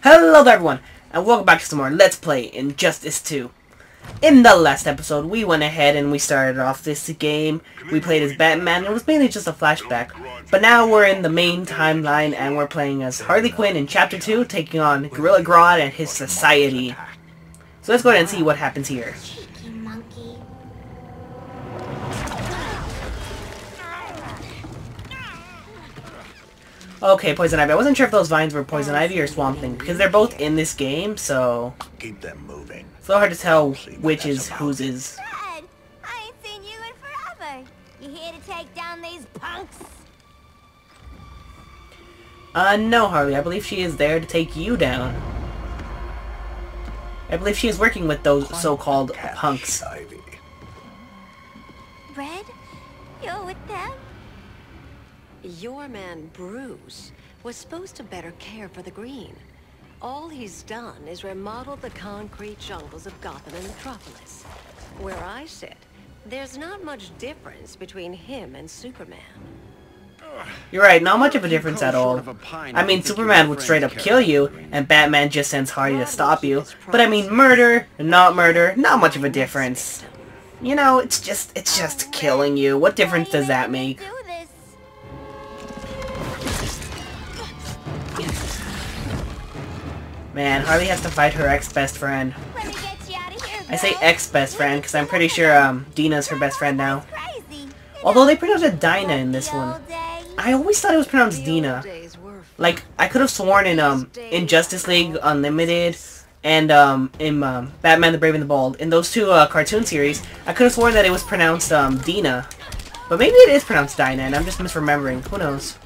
Hello there everyone, and welcome back to some more Let's Play Injustice 2. In the last episode, we went ahead and we started off this game. We played as Batman. It was mainly just a flashback. But now we're in the main timeline and we're playing as Harley Quinn in Chapter 2, taking on Gorilla Grodd and his society. So let's go ahead and see what happens here. Okay, Poison Ivy. I wasn't sure if those vines were Poison Ivy or Swamp Thing, because they're both in this game, so... Keep them moving. It's a little hard to tell which is whose is. Red, I ain't seen you in forever. You here to take down these punks? No, Harley. I believe she is there to take you down. I believe she is working with those so-called punks. Ivy. Red, you're with them? Your man, Bruce, was supposed to better care for the green. All he's done is remodel the concrete jungles of Gotham and Metropolis. Where I sit, there's not much difference between him and Superman. You're right, not much of a difference at all. I mean, Superman would straight up kill you, and Batman just sends Harley to stop you. But I mean, murder, not much of a difference. You know, it's just killing you. What difference does that make? Man, Harley has to fight her ex-best friend. I say ex-best friend because I'm pretty sure Dinah's her best friend now. Although they pronounced it Dinah in this one. I always thought it was pronounced Dinah. Like, I could have sworn in Justice League Unlimited and in Batman the Brave and the Bold, in those two cartoon series, I could have sworn that it was pronounced Dinah. But maybe it is pronounced Dinah and I'm just misremembering. Who knows?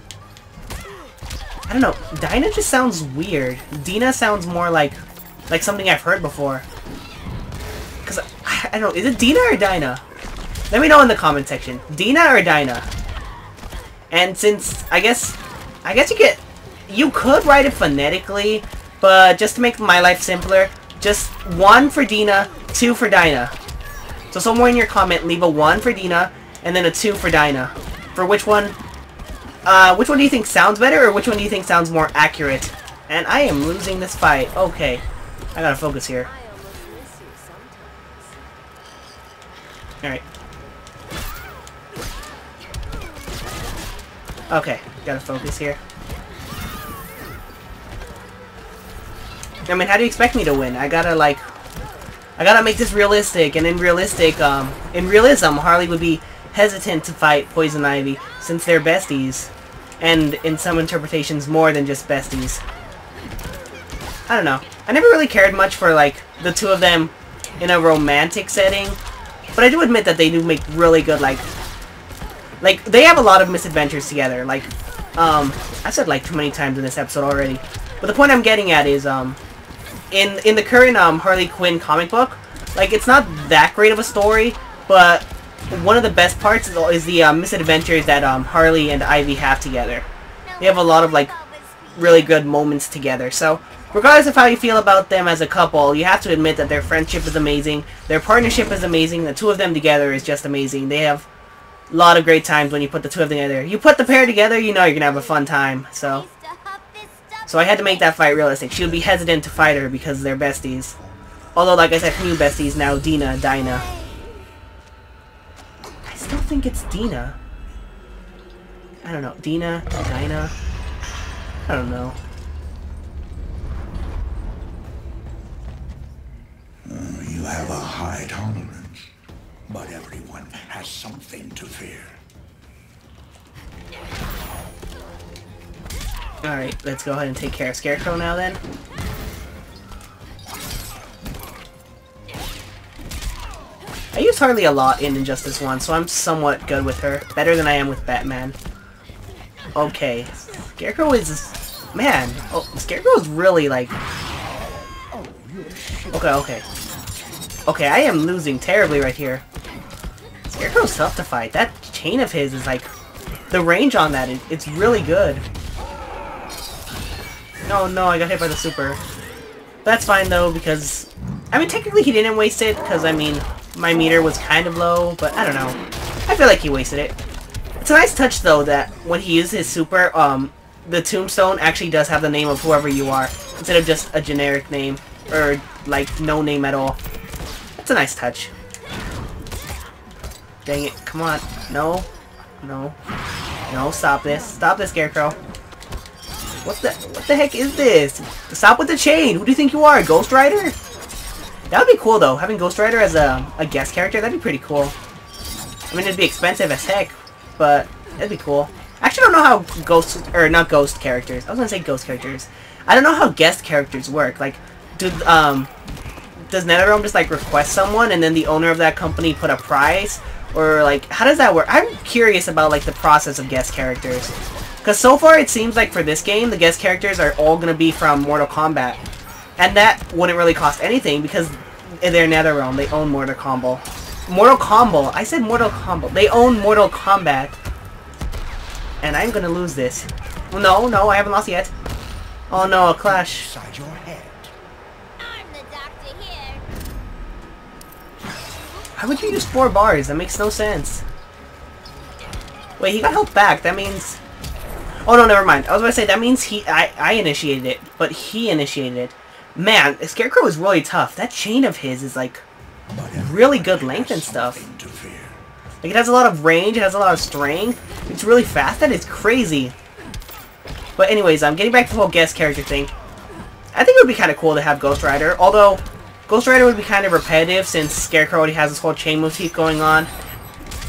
I don't know. Dinah just sounds weird. Dinah sounds more like something I've heard before. Cause I don't know. Is it Dinah or Dinah? Let me know in the comment section. Dinah or Dinah? And since I guess you could write it phonetically, but just to make my life simpler, just 1 for Dinah, 2 for Dinah. So somewhere in your comment, leave a 1 for Dinah and then a 2 for Dinah. For which one? Which one do you think sounds better, or which one do you think sounds more accurate? And I am losing this fight. Okay. I gotta focus here. Alright. Okay. Gotta focus here. I mean, how do you expect me to win? I gotta make this realistic, and in realism, Harley would be hesitant to fight Poison Ivy, since they're besties. And in some interpretations, more than just besties. I don't know. I never really cared much for, the two of them in a romantic setting. But I do admit that they do make really good, like, they have a lot of misadventures together. I've said, too many times in this episode already. But the point I'm getting at is, in the current, Harley Quinn comic book, it's not that great of a story, but one of the best parts is the misadventures that Harley and Ivy have together. They have a lot of really good moments together. So regardless of how you feel about them as a couple, you have to admit that their friendship is amazing, their partnership is amazing, the two of them together is just amazing. They have a lot of great times when you put the two of them together. You put the pair together, you know you're gonna have a fun time. So I had to make that fight realistic. She would be hesitant to fight her because they're besties. Although, like I said, new besties now, Dinah. I still think it's Dinah. I don't know. Dinah? I don't know. You have a high tolerance, but everyone has something to fear. Alright, let's go ahead and take care of Scarecrow now then. I use Harley a lot in Injustice 1, so I'm somewhat good with her. Better than I am with Batman. Okay. Scarecrow is... Man. Oh, Scarecrow is really, Okay. Okay, I am losing terribly right here. Scarecrow's tough to fight. That chain of his is, the range on that, it's really good. No, I got hit by the super. That's fine, though, because... I mean, technically he didn't waste it, because, I mean... My meter was kind of low, but I don't know. I feel like he wasted it. It's a nice touch, though, that when he uses his super, the tombstone actually does have the name of whoever you are. instead of just a generic name, or like no name at all. That's a nice touch. Dang it, come on. No. No. No, stop this. Stop this, Scarecrow. What the heck is this? Stop with the chain! Who do you think you are, Ghost Rider? That would be cool though, having Ghost Rider as a guest character, that'd be pretty cool. I mean, it'd be expensive as heck, but it'd be cool. I actually don't know how not ghost characters, I was gonna say ghost characters. I don't know how guest characters work. Like, does NetherRealm just like request someone and then the owner of that company put a price? Or like, how does that work? I'm curious about like the process of guest characters. Because so far it seems like for this game, the guest characters are all going to be from Mortal Kombat. And that wouldn't really cost anything because they're NetherRealm. They own Mortal Kombat. Mortal Kombat. I said Mortal Kombat. They own Mortal Kombat. And I'm going to lose this. No, I haven't lost yet. Oh no, a clash. Inside your head. I'm the doctor here. How would you use 4 bars? That makes no sense. Wait, he got helped back. That means... Oh no, never mind. I was about to say, that means I initiated it, but he initiated it. Man, Scarecrow is really tough. That chain of his is like really good length and stuff. Like, it has a lot of range, it has a lot of strength. It's really fast. That is crazy. But anyways, I'm getting back to the whole guest character thing. I think it would be kind of cool to have Ghost Rider, although Ghost Rider would be kind of repetitive since Scarecrow already has this whole chain motif going on.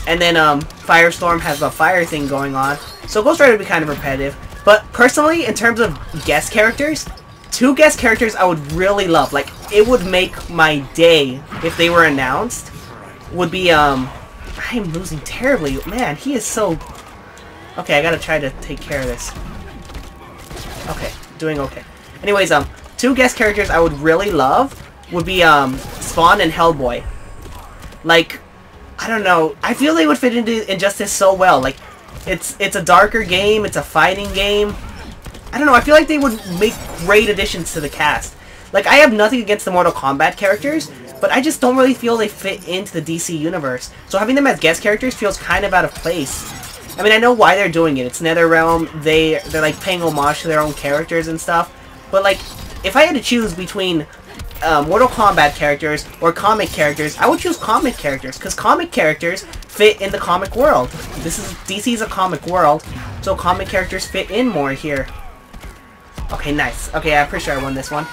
And then Firestorm has a fire thing going on. So Ghost Rider would be kind of repetitive. But personally, in terms of guest characters, 2 guest characters I would really love. Like, it would make my day if they were announced. Would be, I am losing terribly. Man, he is so... Okay, I gotta try to take care of this. Okay, doing okay. Anyways, 2 guest characters I would really love would be, Spawn and Hellboy. Like, I don't know. I feel they would fit into Injustice so well. Like, it's a darker game. It's a fighting game. I don't know. I feel like they would make great additions to the cast. Like, I have nothing against the Mortal Kombat characters, but I just don't really feel they fit into the DC universe. So having them as guest characters feels kind of out of place. I mean, I know why they're doing it. It's NetherRealm. They're like paying homage to their own characters and stuff. But like, if I had to choose between Mortal Kombat characters or comic characters, I would choose comic characters, because comic characters fit in the comic world. DC's a comic world, so comic characters fit in more here. Okay, nice. Okay, I'm pretty sure I won this one.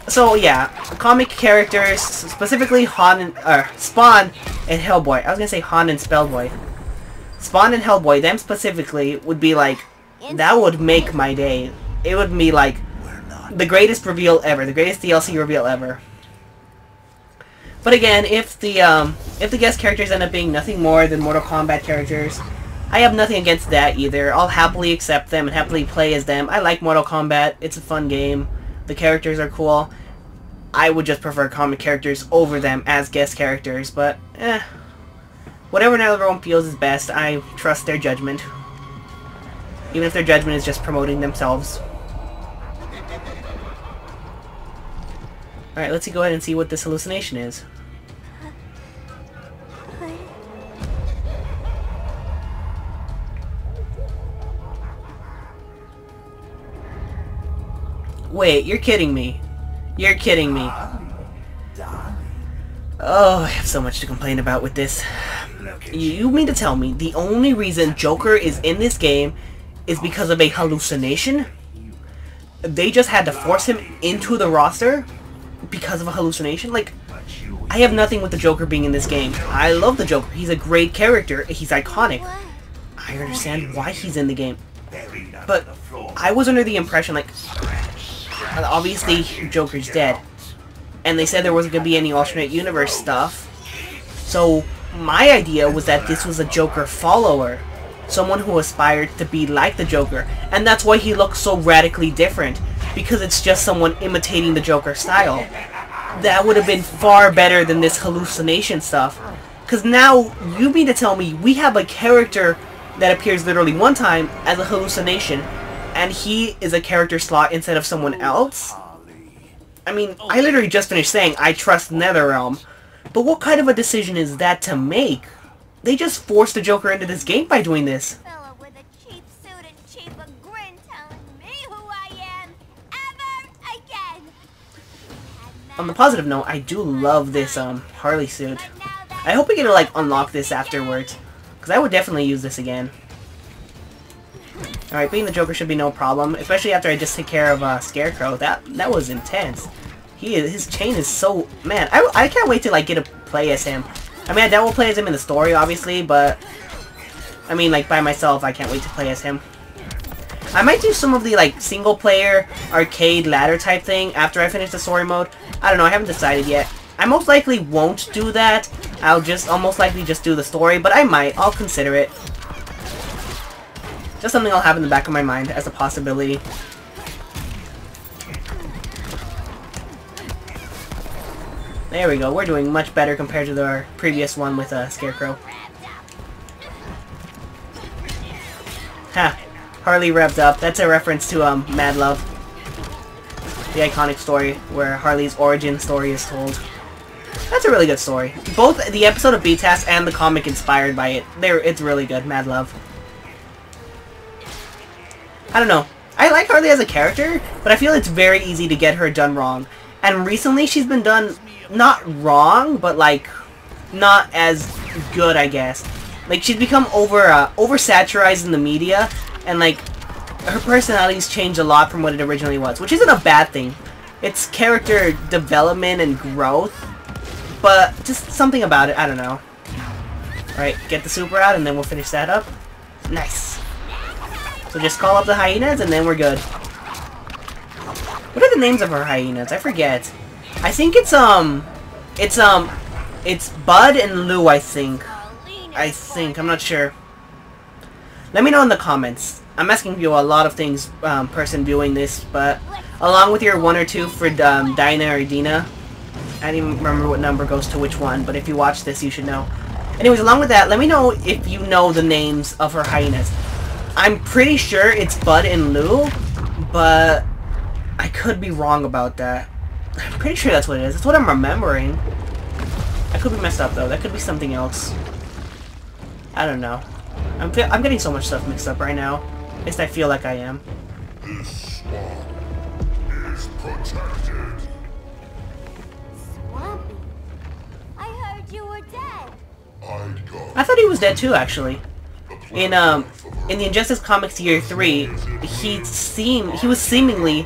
So yeah, comic characters, specifically Spawn and Hellboy. I was gonna say Han and Spellboy. Spawn and Hellboy, them specifically, would be like, that would make my day. It would be like the greatest reveal ever, the greatest DLC reveal ever. But again, if the guest characters end up being nothing more than Mortal Kombat characters, I have nothing against that either. I'll happily accept them and happily play as them. I like Mortal Kombat. It's a fun game. The characters are cool. I would just prefer comic characters over them as guest characters, but whatever NetherRealm feels is best, I trust their judgment. Even if their judgment is just promoting themselves. Alright, let's go ahead and see what this hallucination is. Wait, you're kidding me. You're kidding me. Oh, I have so much to complain about with this. You mean to tell me the only reason Joker is in this game is because of a hallucination? They just had to force him into the roster because of a hallucination? Like, I have nothing with the Joker being in this game. I love the Joker. He's a great character. He's iconic. I understand why he's in the game. But I was under the impression, like, obviously Joker's dead. And they said there wasn't going to be any alternate universe stuff. So my idea was that this was a Joker follower. Someone who aspired to be like the Joker. And that's why he looks so radically different. Because it's just someone imitating the Joker style. That would have been far better than this hallucination stuff. Because now, you mean to tell me we have a character that appears literally one time as a hallucination, and he is a character slot instead of someone else? I mean, I literally just finished saying I trust NetherRealm, but what kind of a decision is that to make? They just forced the Joker into this game by doing this. Fella with a cheap suit and cheaper grin telling me who I am. Ever on the positive note, I do love this Harley suit. I hope we get to like unlock this afterwards, because I would definitely use this again. Alright, being the Joker should be no problem, especially after I just take care of Scarecrow. That was intense. His chain is so... Man, I can't wait to like get to play as him. I mean, I doubt we'll play as him in the story, obviously, but... I mean, like, by myself, I can't wait to play as him. I might do some of the, like, single-player, arcade, ladder type thing after I finish the story mode. I don't know, I haven't decided yet. I most likely won't do that. I'll most likely just do the story, but I might. I'll consider it. Just something I'll have in the back of my mind as a possibility. There we go. We're doing much better compared to our previous one with Scarecrow. Ha! Harley revved up. That's a reference to Mad Love. The iconic story where Harley's origin story is told. That's a really good story. Both the episode of B-Task and the comic inspired by it. It's really good, Mad Love. I don't know. I like Harley as a character, but I feel it's very easy to get her done wrong. And recently she's been done, not wrong, but like, not as good, I guess. Like, she's become oversaturized in the media, and like, her personality's changed a lot from what it originally was, which isn't a bad thing. It's character development and growth, but just something about it, I don't know. Alright, get the super out and then we'll finish that up. Nice. So just call up the hyenas and then we're good. What are the names of her hyenas? I forget. I think it's Bud and Lou, I think. I'm not sure. Let me know in the comments. I'm asking you a lot of things, person viewing this, but along with your 1 or 2 for Dinah or Dinah. I don't even remember what number goes to which one, but if you watch this, you should know. Anyways, along with that, let me know if you know the names of her hyenas. I'm pretty sure it's Bud and Lou, but I could be wrong about that. I'm pretty sure that's what it is. That's what I'm remembering. I could be messed up, though. That could be something else. I don't know. I'm getting so much stuff mixed up right now. At least I feel like I am. This swamp is protected. Swampy? I heard you were dead. I thought he was dead too, actually. In the Injustice Comics Year 3, he was seemingly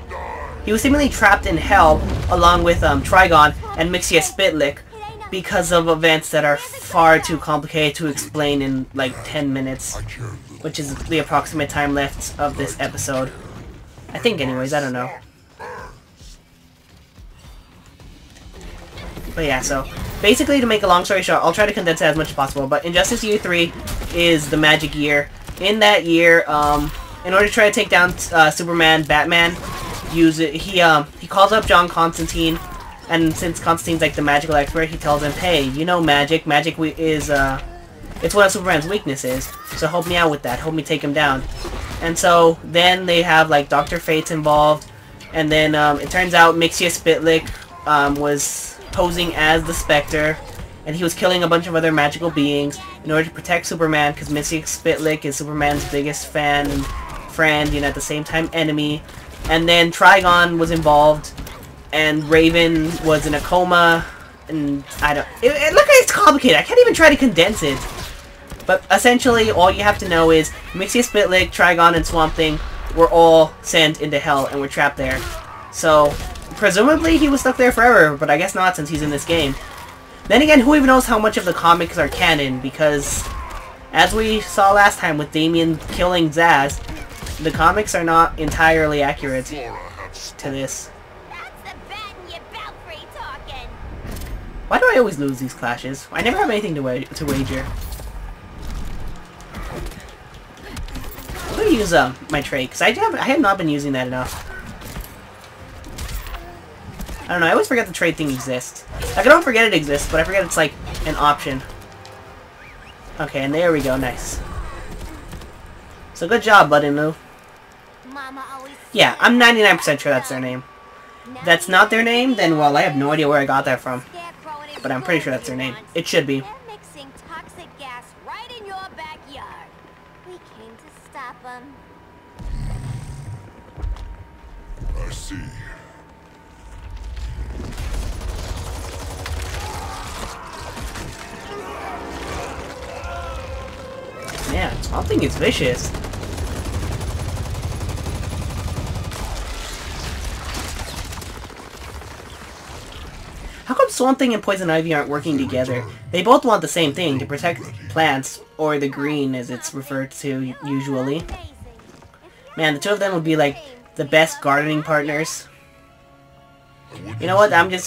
trapped in hell along with Trigon and Mixia Spitlick because of events that are far too complicated to explain in like 10 minutes, which is the approximate time left of this episode. I think, anyways. I don't know. But yeah, so basically, to make a long story short, I'll try to condense it as much as possible. But Injustice Year 3 is the magic year. In that year, in order to try to take down Superman, Batman, he calls up John Constantine, and since Constantine's like the magical expert, he tells him, "Hey, you know magic. Magic is it's one of Superman's weaknesses. So help me out with that. Help me take him down." And so then they have like Dr. Fate's involved, and then it turns out Mixia Spitlick was posing as the Spectre, and he was killing a bunch of other magical beings in order to protect Superman, because Mixia Spitlick is Superman's biggest fan and friend, and at the same time enemy. And then Trigon was involved, and Raven was in a coma, and I don't... Look, it's complicated. I can't even try to condense it. But essentially, all you have to know is Mixia Spitlick, Trigon, and Swamp Thing were all sent into hell and were trapped there. So, presumably he was stuck there forever, but I guess not since he's in this game. Then again, who even knows how much of the comics are canon, because as we saw last time with Damian killing Zaz, the comics are not entirely accurate to this. Why do I always lose these clashes? I never have anything to wager. I'm gonna use my trait, because I have not been using that enough. I don't know, I always forget the trade thing exists. Like, I don't forget it exists, but I forget it's like an option. Okay, and there we go, nice. So good job, Bud and Lou. Yeah, I'm 99% sure that's their name. If that's not their name, then well, I have no idea where I got that from. But I'm pretty sure that's their name. It should be. They're mixing toxic gas right in your backyard. We came to stop them. I see. Thing is vicious. How come Swamp Thing and Poison Ivy aren't working together? They both want the same thing, to protect plants, or the green as it's referred to usually. Man, the two of them would be like the best gardening partners. You know what? I'm gonna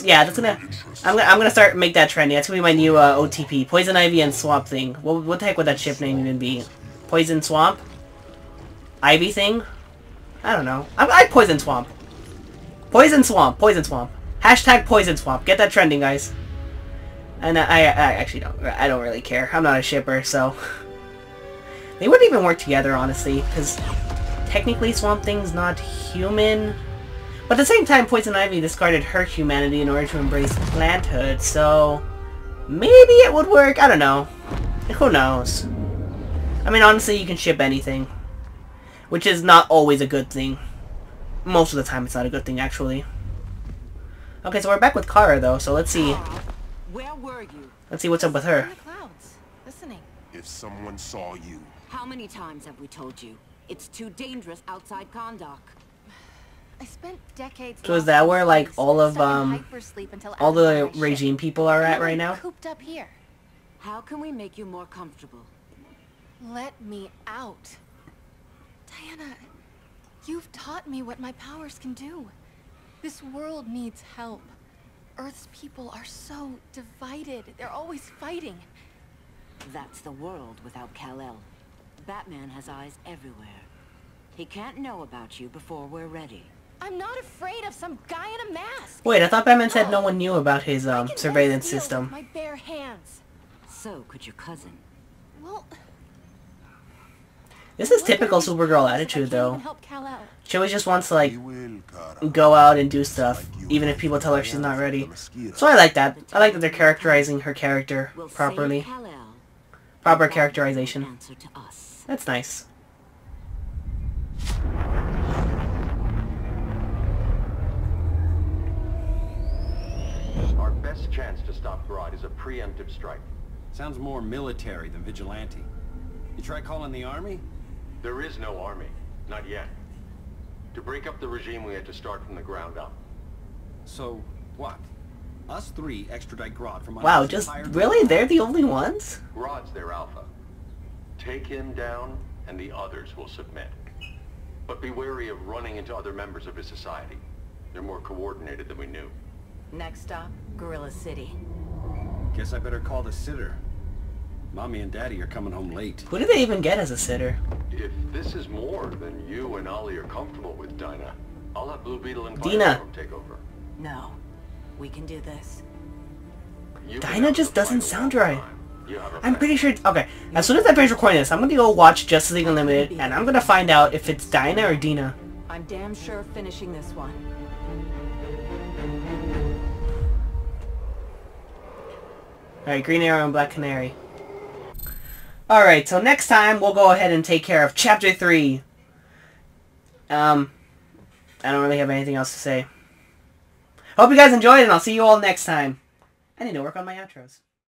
start make that trendy. That's gonna be my new OTP. Poison Ivy and Swamp Thing. What the heck would that ship name even be? Poison Swamp? Ivy Thing? I don't know. I Poison Swamp. Poison Swamp. Poison Swamp. Hashtag Poison Swamp. Get that trending, guys. And I actually don't. I don't really care. I'm not a shipper, so they wouldn't even work together, honestly, because technically Swamp Thing's not human. But at the same time, Poison Ivy discarded her humanity in order to embrace planthood, so maybe it would work. I don't know. Who knows? I mean, honestly, you can ship anything, which is not always a good thing. Most of the time, it's not a good thing, actually. Okay, so we're back with Kara, though, so let's see. Where were you? Let's see what's up with her. In the clouds, listening. If someone saw you... How many times have we told you? It's too dangerous outside Kondak. I spent decades. So is that where, like, all of, hypersleep until all out of the my regime ship. people are at I'm right now? Cooped up here. How can we make you more comfortable? Let me out. Diana, you've taught me what my powers can do. This world needs help. Earth's people are so divided. They're always fighting. That's the world without Kal-El. Batman has eyes everywhere. He can't know about you before we're ready. I'm not afraid of some guy in a mask. Wait, I thought Batman said no one knew about his I can surveillance best deal system. with my bare hands. So could your cousin. Well, This is what typical good Supergirl if I attitude, can't though. even help Kal-El? She always just wants to, like, You will, Kara. go out and do stuff, even if people tell her she's not ready. So I like that. I like that they're characterizing her character We'll properly. save Kal-El. Proper And that characterization. will answer to us. That's nice. Our best chance to stop Grodd is a preemptive strike. Sounds more military than vigilante. You try calling the army? There is no army. Not yet. To break up the regime, we had to start from the ground up. So, what? Us three extradite Grodd from Wow, under just entire- really? They're the only ones? Grodd's their alpha. Take him down, and the others will submit. But be wary of running into other members of his society. They're more coordinated than we knew. Next stop, Gorilla City. Guess I better call the sitter. Mommy and Daddy are coming home late. Who did they even get as a sitter? If this is more than you and Ollie are comfortable with, Dinah, I'll have Blue Beetle and Dinah. Firestorm take over. No, we can do this. You Dinah can have just the doesn't final sound right. time. You have a I'm plan. pretty sure... Okay, as soon as I finish recording this, I'm gonna go watch Justice League Unlimited, and I'm gonna find out if it's Dinah or Dinah. I'm damn sure finishing this one. Alright, Green Arrow and Black Canary. Alright, so next time we'll go ahead and take care of Chapter 3. I don't really have anything else to say. Hope you guys enjoyed, and I'll see you all next time. I need to work on my outros.